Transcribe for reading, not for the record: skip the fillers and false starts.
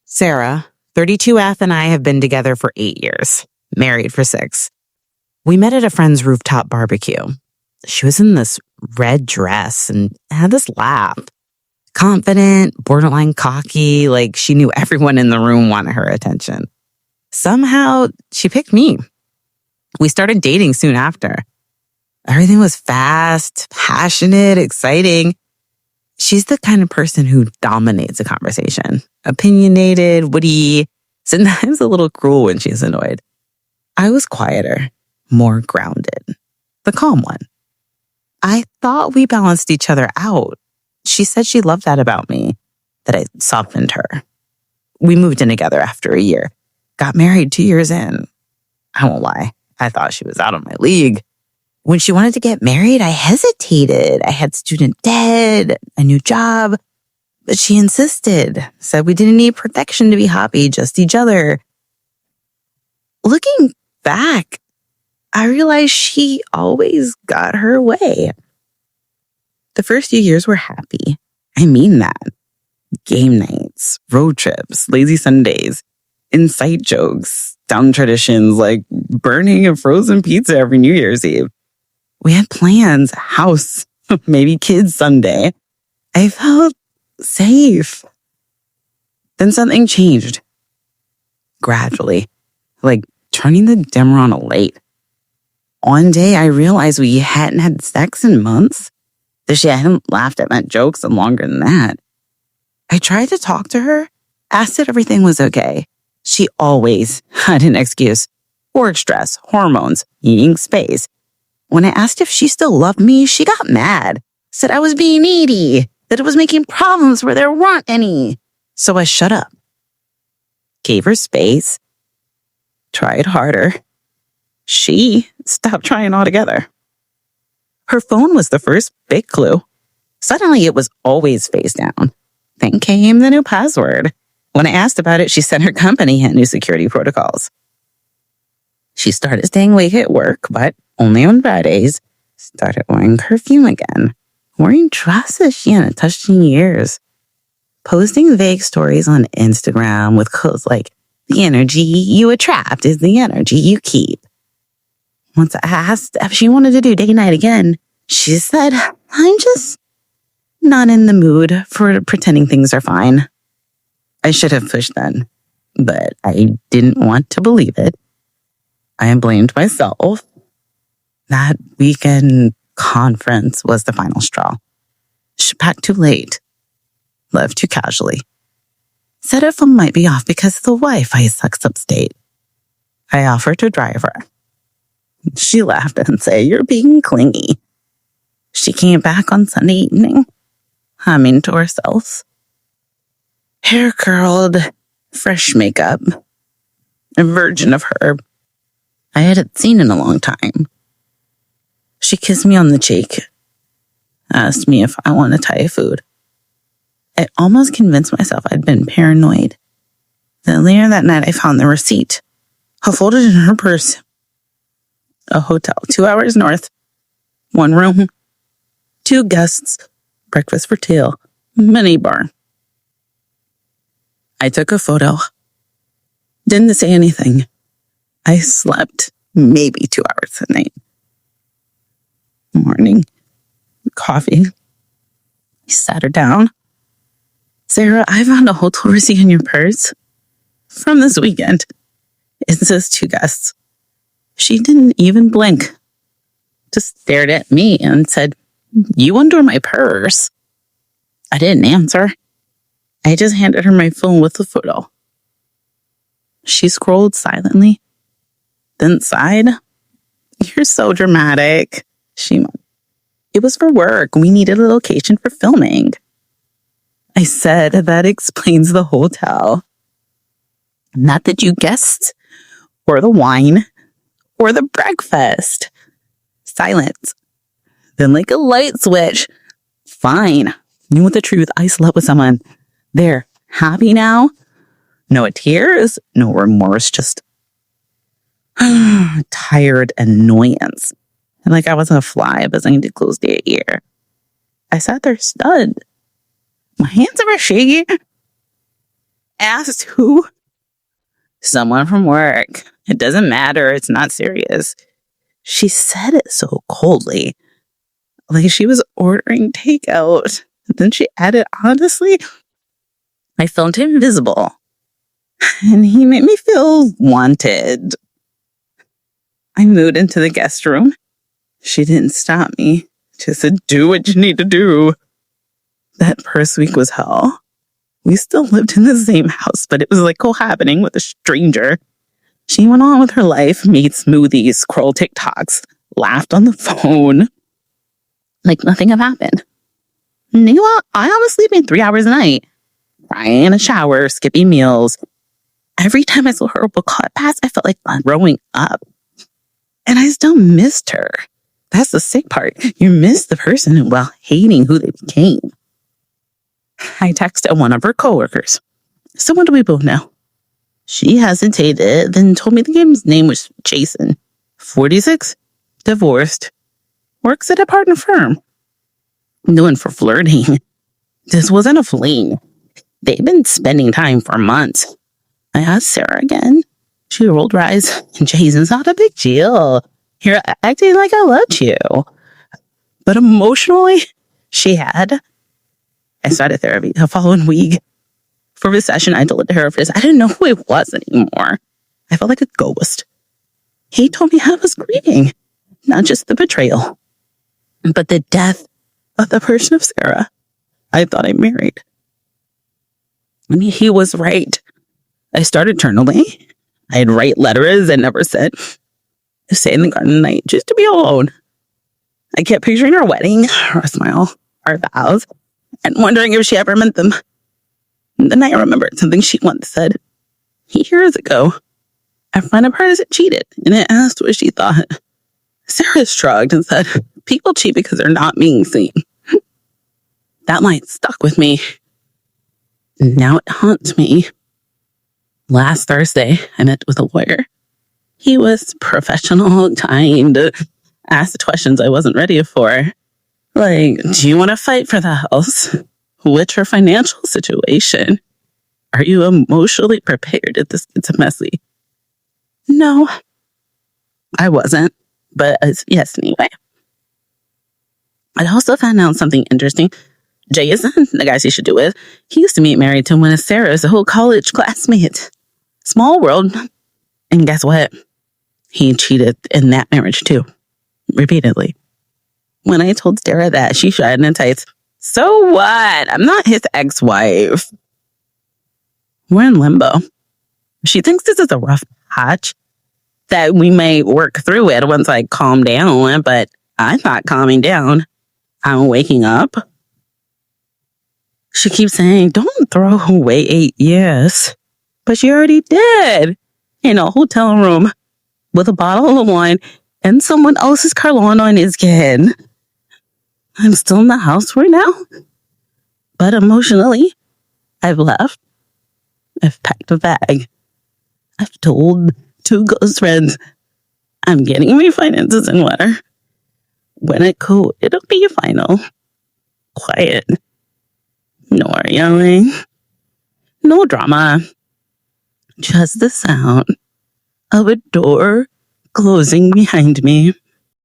Sarah, 32F, and I have been together for 8 years, married for 6. We met at a friend's rooftop barbecue. She was in this red dress and had this laugh. Confident, borderline cocky, like she knew everyone in the room wanted her attention. Somehow, she picked me. We started dating soon after. Everything was fast, passionate, exciting. She's the kind of person who dominates a conversation. Opinionated, witty, sometimes a little cruel when she's annoyed. I was quieter, more grounded, the calm one. I thought we balanced each other out. She said she loved that about me, that I softened her. We moved in together after a year, got married 2 years in. I won't lie, I thought she was out of my league. When she wanted to get married, I hesitated. I had student debt, a new job, but she insisted, said we didn't need perfection to be happy, just each other. Looking back, I realized she always got her way. The first few years were happy. I mean that. Game nights, road trips, lazy Sundays, inside jokes, dumb traditions like burning a frozen pizza every New Year's Eve. We had plans, house, maybe kids someday. I felt safe. Then something changed. Gradually, like turning the dimmer on a light. One day I realized we hadn't had sex in months, that she hadn't laughed at my jokes in longer than that. I tried to talk to her, asked if everything was okay. She always had an excuse. Work stress, hormones, needing space. When I asked if she still loved me, she got mad, said I was being needy, that it was making problems where there weren't any. So I shut up, gave her space, tried harder. She stopped trying altogether. Her phone was the first big clue. Suddenly it was always face down. Then came the new password. When I asked about it, she said her company had new security protocols. She started staying late at work, but only on Fridays. Started wearing perfume again. Wearing dresses she hadn't touched in years. Posting vague stories on Instagram with quotes like, "The energy you attract is the energy you keep." Once I asked if she wanted to do date night again, she said, "I'm just not in the mood for pretending things are fine." I should have pushed then, but I didn't want to believe it. I blamed myself. That weekend conference was the final straw. She packed too late, left too casually. Said her phone might be off because the Wi-Fi sucks upstate. I offered to drive her. She laughed and said, "You're being clingy." She came back on Sunday evening, humming to herself. Hair curled, fresh makeup, a virgin of her I hadn't seen in a long time. She kissed me on the cheek, asked me if I wanted Thai food. I almost convinced myself I'd been paranoid. Then later that night, I found the receipt, folded in her purse. A hotel 2 hours north, 1 room, 2 guests, breakfast for 2, mini bar. I took a photo. Didn't say anything. I slept maybe 2 hours a night. Morning, coffee. I sat her down. "Sarah, I found a hotel receipt in your purse from this weekend. It says 2 guests. She didn't even blink. Just stared at me and said, "You under my purse?" I didn't answer. I just handed her my phone with the photo. She scrolled silently, then sighed. "You're so dramatic." It was for work. We needed a location for filming. I said, "That explains the hotel. Not that you guessed, or the wine, or the breakfast." Silence. Then like a light switch. "Fine. You want the truth? I slept with someone. There. Happy now? No tears, no remorse, just tired annoyance. Like I was a fly buzzing to close their ear. I sat there stunned. My hands were shaking. Asked who? Someone from work. It doesn't matter. It's not serious. She said it so coldly, like she was ordering takeout. Then she added, honestly, I felt invisible. And he made me feel wanted. I moved into the guest room. She didn't stop me. She said, do what you need to do. That first week was hell. We still lived in the same house, but it was like cohabiting with a stranger. She went on with her life, made smoothies, scrolled TikToks, laughed on the phone. Like nothing had happened. Meanwhile, I was sleeping 3 hours a night, crying in a shower, skipping meals. Every time I saw her caught pass, I felt like growing up. And I still missed her. That's the sick part. You miss the person while hating who they became. I texted one of her coworkers. Someone do we both know? She hesitated, then told me the game's name was Jason. 46, divorced, works at a partner firm. Known for flirting. This wasn't a fling. They'd been spending time for months. I asked Sarah again. She rolled her eyes. Jason's not a big deal. You're acting like I loved you. But emotionally, she had. I started therapy the following week. For this session, I told the therapist I didn't know who it was anymore. I felt like a ghost. He told me I was grieving, not just the betrayal, but the death of the person of Sarah I thought I married. I mean, he was right. I started journaling. I'd write letters I never sent. Stay in the garden at night just to be alone. I kept picturing our wedding, our smile, our vows, and wondering if she ever meant them. And then I remembered something she once said. Years ago, a friend of hers had cheated, and I asked what she thought. Sarah shrugged and said, people cheat because they're not being seen. That line stuck with me. Now it haunts me. Last Thursday, I met with a lawyer. He was professional, kind, asked questions I wasn't ready for. Like, do you want to fight for the house? What's your financial situation? Are you emotionally prepared if this gets messy? No, I wasn't, but yes, anyway. I also found out something interesting. Jason, the guy she should do with, he used to meet married to one of Sarah's whole college classmates. Small world. And guess what? He cheated in that marriage too. Repeatedly. When I told Sarah that, she shied in tights. So what? I'm not his ex-wife. We're in limbo. She thinks this is a rough patch, that we may work through it once I calm down, but I'm not calming down. I'm waking up. She keeps saying, don't throw away 8 years. But she already did. In a hotel room with a bottle of wine and someone else's car lawn on his kid. I'm still in the house right now. But emotionally, I've left. I've packed a bag. I've told 2 close friends I'm getting my finances in order. When it cool, it'll be final. Quiet. No yelling. No drama. Just the sound of a door closing behind me.